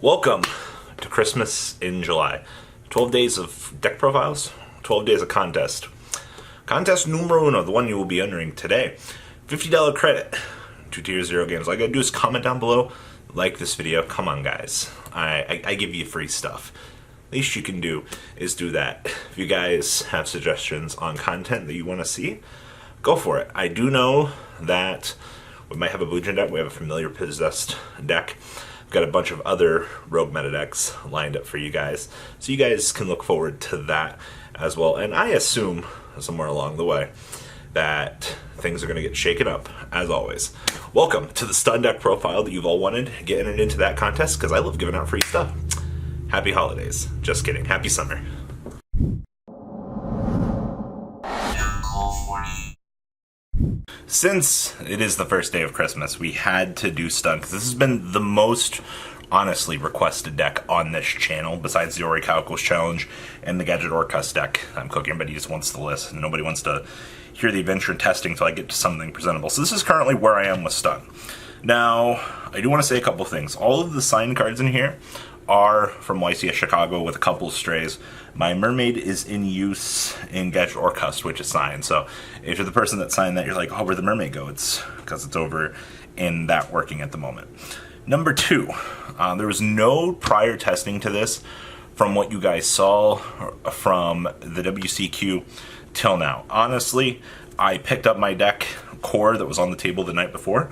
Welcome to Christmas in July. 12 days of deck profiles, 12 days of contest. Contest numero uno, the one you will be entering today. $50 credit to TierZero games. All you gotta do is comment down below, like this video. Come on, guys. I give you free stuff. Least you can do is do that. If you guys have suggestions on content that you want to see, go for it. I do know that we might have a Blue Gen deck. We have a Familiar Possessed deck. I've got a bunch of other Rogue meta decks lined up for you guys, so you guys can look forward to that as well. And I assume somewhere along the way that things are going to get shaken up, as always. Welcome to the stun deck profile that you've all wanted. Getting it into that contest, because I love giving out free stuff. Happy holidays. Just kidding. Happy summer. Since it is the first day of Christmas, we had to do stun, because this has been the most honestly requested deck on this channel, besides the Orichalcos Challenge and the Gadget Orcust deck I'm cooking. Everybody just wants to listen. Nobody wants to hear the adventure and testing until I get to something presentable. So this is currently where I am with stun. Now, I do want to say a couple things. All of the signed cards in here are from YCS Chicago with a couple of strays. My Mermaid is in use in Gadget Orcust, which is signed. So if you're the person that signed that, you're like, oh, where'd the Mermaid go? It's because it's over in that working at the moment. Number two, there was no prior testing to this from what you guys saw from the WCQ till now. Honestly, I picked up my deck core that was on the table the night before,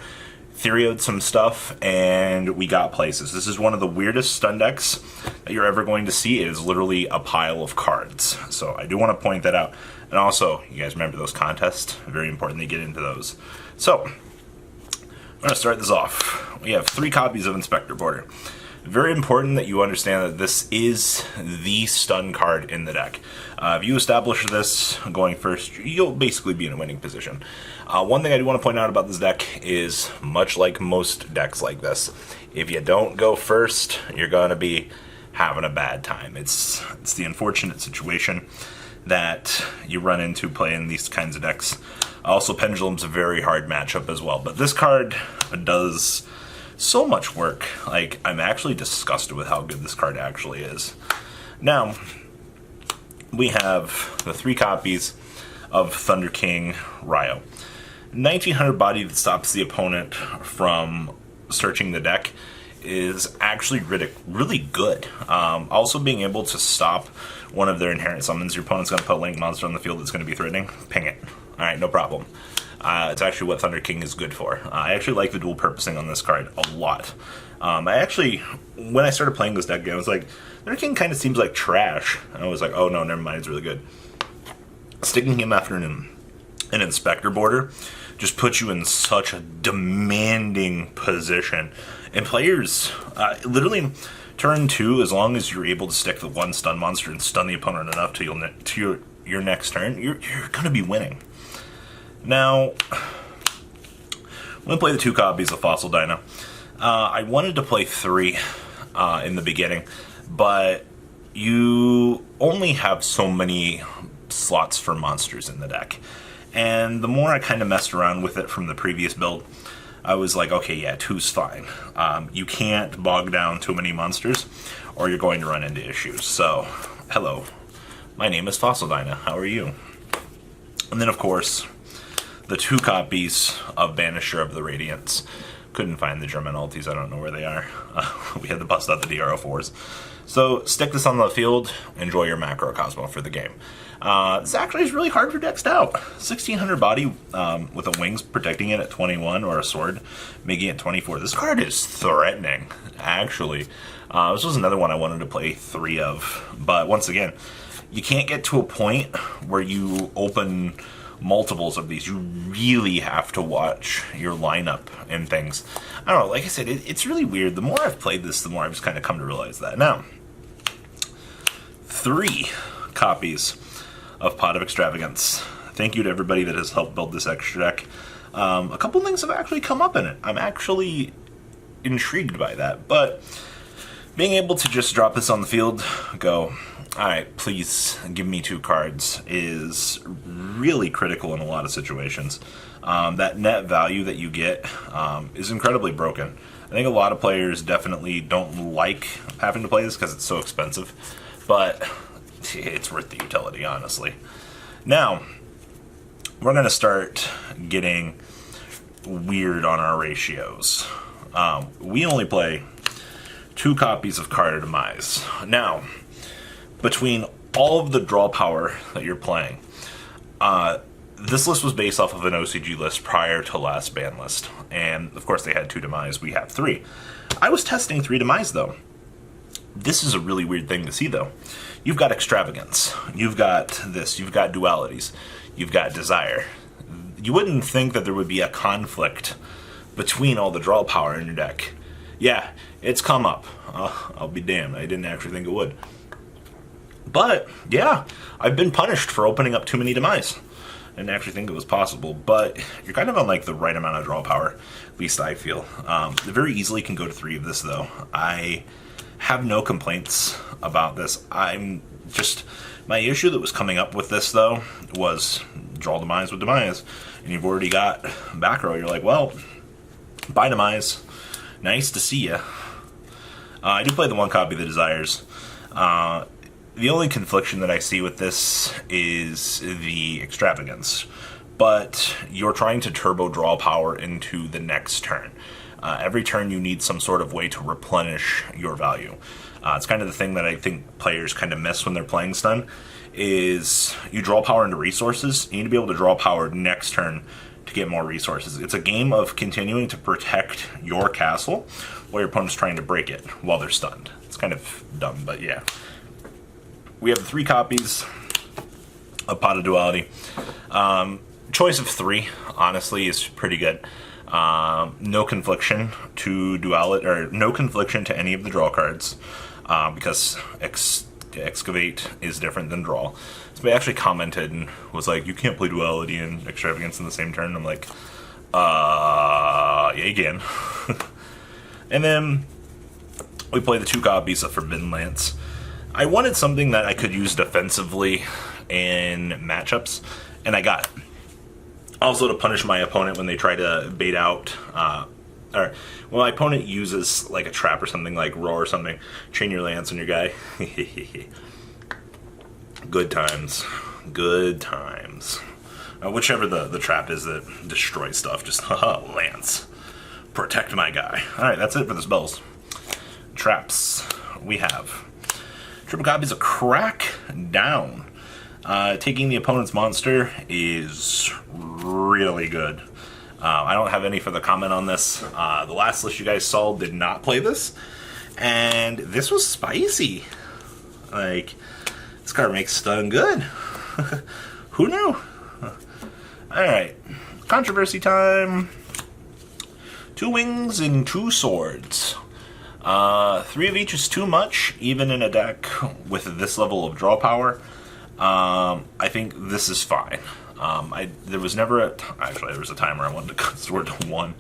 Theorioed some stuff, and we got places. This is one of the weirdest stun decks that you're ever going to see. It is literally a pile of cards. So I do want to point that out. And also, you guys remember those contests? Very important to get into those. So, I'm going to start this off. We have 3 copies of Inspector Border. Very important that you understand that this is the stun card in the deck. If you establish this going first, you'll basically be in a winning position. One thing I do want to point out about this deck is, much like most decks like this, if you don't go first, you're going to be having a bad time. It's the unfortunate situation that you run into playing these kinds of decks. Also, Pendulum's a very hard matchup as well, but this card does so much work. Like, I'm actually disgusted with how good this card actually is. Now, we have the 3 copies of Thunder King Ryo. 1900 body that stops the opponent from searching the deck is actually really good. Also being able to stop one of their inherent summons. Your opponent's going to put a link monster on the field that's going to be threatening. Ping it. Alright, no problem. It's actually what Thunder King is good for. I actually like the dual purposing on this card a lot. When I started playing this deck again, I was like, Thunder King kind of seems like trash. And I was like, oh no, never mind, it's really good. Sticking him after an Inspector Border just puts you in such a demanding position. And players, literally, turn 2, as long as you're able to stick the 1 stun monster and stun the opponent enough to your next turn, you're going to be winning. Now, I'm going to play the 2 copies of Fossil Dino. I wanted to play 3 in the beginning, but you only have so many slots for monsters in the deck. And the more I kind of messed around with it from the previous build, I was like, okay, yeah, 2's fine. You can't bog down too many monsters, or you're going to run into issues. So, hello, my name is Fossil Dino. How are you? And then, of course, the 2 copies of Banisher of the Radiance. Couldn't find the German ultis, I don't know where they are. We had to bust out the DRO4s. So, stick this on the field, enjoy your Macro Cosmo for the game. This actually is really hard for decks out. 1600 body with a wings protecting it at 21, or a sword making it 24. This card is threatening, actually. This was another one I wanted to play 3 of, but once again, you can't get to a point where you open multiples of these. You really have to watch your lineup and things. I don't know, like I said, it's really weird. The more I've played this, the more I've just kind of come to realize that. Now, 3 copies of Pot of Extravagance. Thank you to everybody that has helped build this extra deck. A couple things have actually come up in it. I'm actually intrigued by that, but being able to just drop this on the field, go, alright, please give me 2 cards, is really critical in a lot of situations. That net value that you get is incredibly broken. I think a lot of players definitely don't like having to play this because it's so expensive, but it's worth the utility, honestly. Now, we're going to start getting weird on our ratios. We only play 2 copies of Card of Demise. Now, between all of the draw power that you're playing, this list was based off of an OCG list prior to last ban list. And, of course, they had 2 Demise. We have 3. I was testing 3 Demise, though. This is a really weird thing to see, though. You've got Extravagance. You've got this. You've got Dualities. You've got Desire. You wouldn't think that there would be a conflict between all the draw power in your deck. Yeah, it's come up. I'll be damned. I didn't actually think it would. But, yeah, I've been punished for opening up too many Demise. I didn't actually think it was possible, but you're kind of on like the right amount of draw power, at least I feel. They very easily can go to 3 of this, though. I have no complaints about this. My issue that was coming up with this, though, was draw Demise with Demise, and you've already got back row. You're like, well, bye Demise. Nice to see ya. I do play the 1 copy of the Desires. The only confliction that I see with this is the Extravagance, but you're trying to turbo draw power into the next turn. Every turn you need some sort of way to replenish your value. It's kind of the thing that I think players kind of miss when they're playing Stun, is you draw power into resources. You need to be able to draw power next turn to get more resources. It's a game of continuing to protect your castle while your opponent's trying to break it while they're stunned. It's kind of dumb, but yeah. We have 3 copies of Pot of Duality. Choice of 3, honestly, is pretty good. No confliction to duality, or no confliction to any of the draw cards, because Excavate is different than draw. Somebody actually commented and was like, "You can't play Duality and Extravagance in the same turn." I'm like, yeah, you can. And then we play the 2 copies of Forbidden Lance. I wanted something that I could use defensively in matchups, and I got it. Also to punish my opponent when they try to bait out, or when my opponent uses like a trap or something, like roar or something, chain your lance on your guy. Good times. Good times. Whichever the trap is that destroys stuff, just lance. Protect my guy. Alright, that's it for the spells. Traps. We have triple copies of Crack Down. Taking the opponent's monster is really good. I don't have any further comment on this. The last list you guys saw did not play this, and this was spicy. Like, this card makes stun good. Who knew? Alright, controversy time. 2 wings and 2 swords. 3 of each is too much, even in a deck with this level of draw power. I think this is fine. There was never actually there was a time where I wanted to cut sword to 1,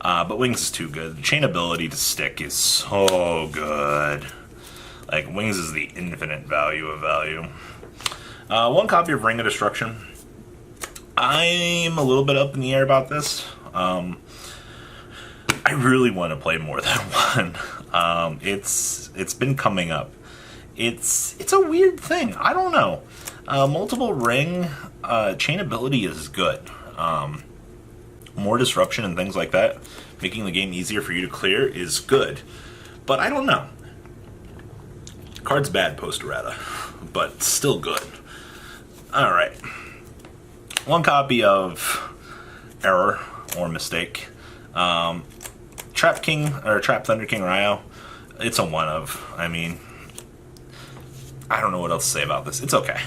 but wings is too good. The chain ability to stick is so good. Like, wings is the infinite value of value. 1 copy of Ring of Destruction. I'm a little bit up in the air about this. I really want to play more than 1. It's been coming up. It's a weird thing. I don't know. Multiple ring chain ability is good. More disruption and things like that, making the game easier for you to clear, is good. But I don't know. Card's bad post errata, but still good. Alright. 1 copy of Error or Mistake. Trap King, or Trap Thunder King Ryo. It's a 1 of. I mean, I don't know what else to say about this. It's okay.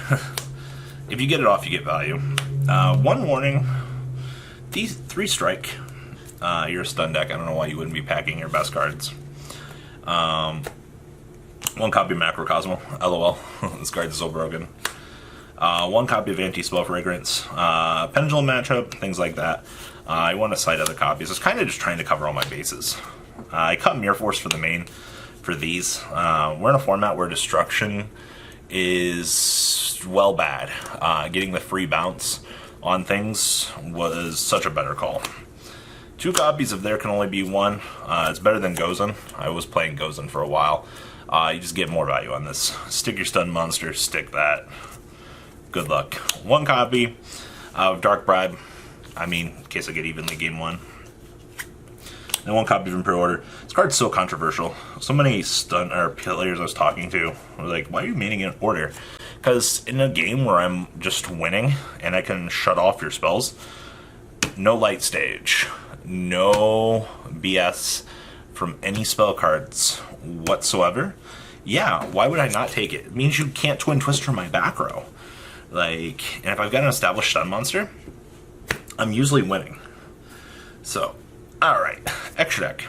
If you get it off, you get value. 1 warning. These 3 strike. You're a stun deck. I don't know why you wouldn't be packing your best cards. 1 copy of Macrocosmo. LOL. This card is so broken. 1 copy of Anti-Spell Fragrance. Pendulum matchup, things like that. I want to cite other copies. I was kind of just trying to cover all my bases. I cut Mirror Force for the main for these. We're in a format where destruction is, well, bad. Getting the free bounce on things was such a better call. 2 copies of There Can Only Be One. It's better than Gozen. I was playing Gozen for a while. You just get more value on this. Stick your stun monster, stick that. Good luck. 1 copy of Dark Bribe. I mean, in case I get evenly game 1. And 1 copy from pre-order. This card's so controversial. So many stun or players I was talking to were like, why are you meaning an order? Because in a game where I'm just winning and I can shut off your spells, no light stage, no BS from any spell cards whatsoever, yeah, why would I not take it? It means you can't Twin Twister my back row. Like, and if I've got an established stun monster, I'm usually winning. So, alright, extra deck.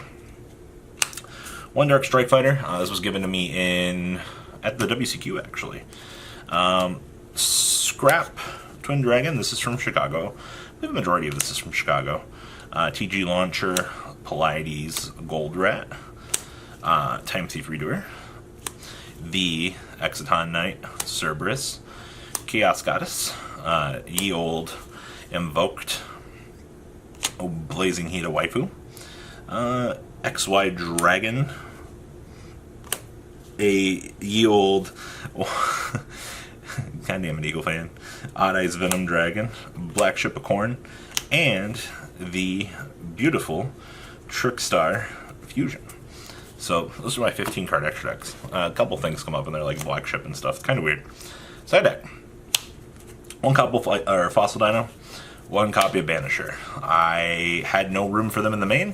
1 Dark Strike Fighter. This was given to me at the WCQ, actually. Scrap Twin Dragon. This is from Chicago. I believe the majority of this is from Chicago. TG Launcher, Pleiades, Gold Rat, Time Thief Redoer, the Exciton Knight, Cerberus, Chaos Goddess, Ye Old Invoked, Blazing Heat of Waifu, XY Dragon, a Ye Old, goddamn an Eagle fan, Odd Eyes Venom Dragon, Black Ship of Corn, and the beautiful Trickstar Fusion. So those are my 15 card extra decks. A couple things come up in there like Black Ship and stuff. Kind of weird. Side deck. 1 copy of Fossil Dino. 1 copy of Banisher. I had no room for them in the main.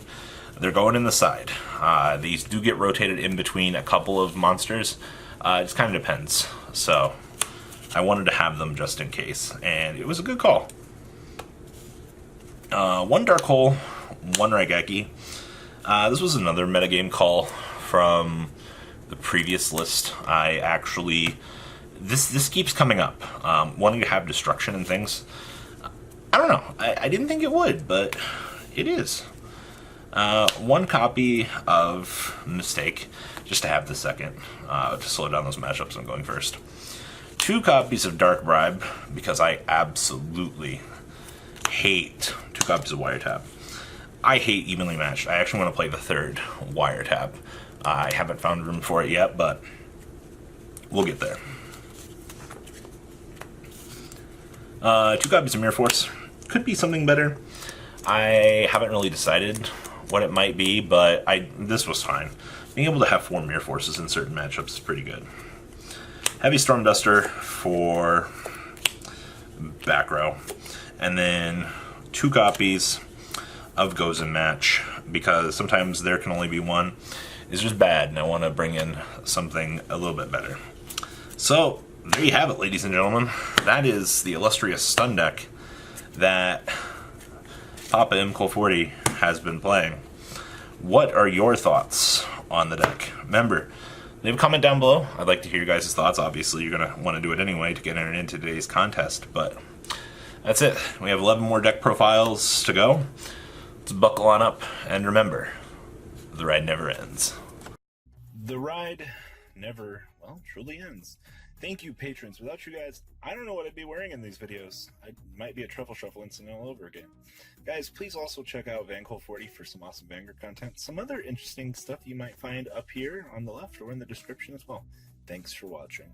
They're going in the side. These do get rotated in between a couple of monsters. It just kind of depends. So I wanted to have them just in case, and it was a good call. 1 Dark Hole, 1 Raigeki. This was another metagame call from the previous list. I actually, this keeps coming up. Wanting to have destruction and things. I don't know. I didn't think it would, but it is. 1 copy of Mistake, just to have the second, to slow down those matchups. I'm going first. 2 copies of Dark Bribe, because I absolutely hate 2 copies of Wiretap. I hate evenly matched. I actually want to play the 3rd Wiretap. I haven't found room for it yet, but we'll get there. 2 copies of Mirror Force. Could be something better. I haven't really decided what it might be, but this was fine. Being able to have 4 Mirror Forces in certain matchups is pretty good. Heavy Storm Duster for back row. And then 2 copies of Gozen Match, because sometimes There Can Only Be One is just bad, and I want to bring in something a little bit better. So, there you have it, ladies and gentlemen. That is the illustrious stun deck that Papa MCole40 has been playing. What are your thoughts on the deck? Remember, leave a comment down below. I'd like to hear your guys' thoughts. Obviously, you're going to want to do it anyway to get entered into today's contest, but that's it. We have 11 more deck profiles to go. Let's buckle on up, and remember, the ride never ends. The ride never, well, truly ends. Thank you, patrons. Without you guys, I don't know what I'd be wearing in these videos. I might be a Truffle Shuffle incident all over again. Guys, please also check out VanCole40 for some awesome Vanguard content. Some other interesting stuff you might find up here on the left or in the description as well. Thanks for watching.